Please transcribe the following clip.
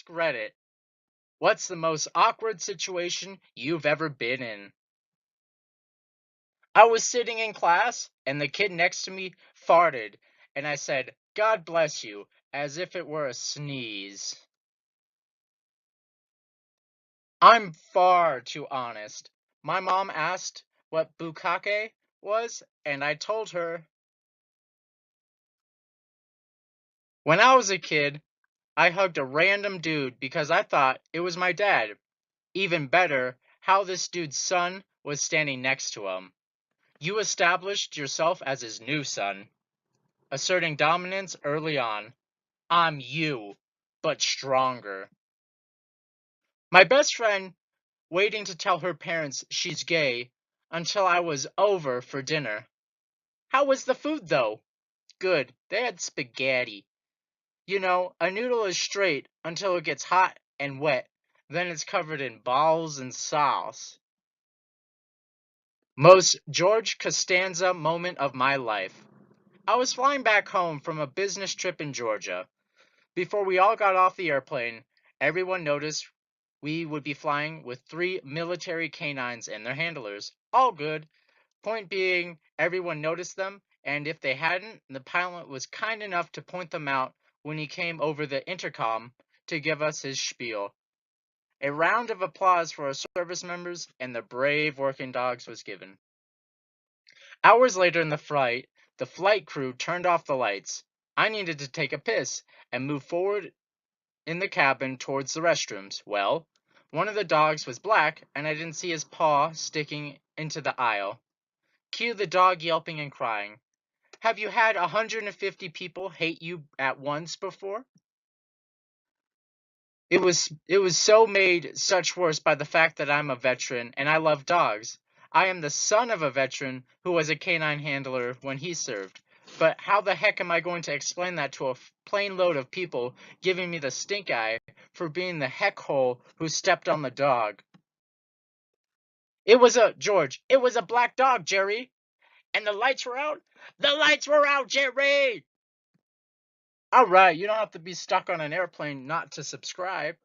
AskReddit. What's the most awkward situation you've ever been in? I was sitting in class and the kid next to me farted, and I said, "God bless you," as if it were a sneeze. I'm far too honest. My mom asked what bukkake was, and I told her. When I was a kid, I hugged a random dude because I thought it was my dad. Even better, how this dude's son was standing next to him. You established yourself as his new son, asserting dominance early on. I'm you, but stronger. My best friend waiting to tell her parents she's gay until I was over for dinner. How was the food though? Good. They had spaghetti. You know, a noodle is straight until it gets hot and wet. Then it's covered in balls and sauce. Most George Costanza moment of my life. I was flying back home from a business trip in Georgia. Before we all got off the airplane, everyone noticed we would be flying with 3 military canines and their handlers. All good. Point being, everyone noticed them, and if they hadn't, the pilot was kind enough to point them out when he came over the intercom to give us his spiel. A round of applause for our service members and the brave working dogs was given. Hours later in the flight crew turned off the lights. I needed to take a piss and move forward in the cabin towards the restrooms. Well, one of the dogs was black and I didn't see his paw sticking into the aisle. Cue the dog yelping and crying. Have you had 150 people hate you at once before? It was so made such worse by the fact that I'm a veteran and I love dogs. I am the son of a veteran who was a canine handler when he served. But how the heck am I going to explain that to a plane load of people giving me the stink eye for being the heck hole who stepped on the dog? It was a black dog, Jerry. And the lights were out? The lights were out, Jerry! Alright, you don't have to be stuck on an airplane not to subscribe.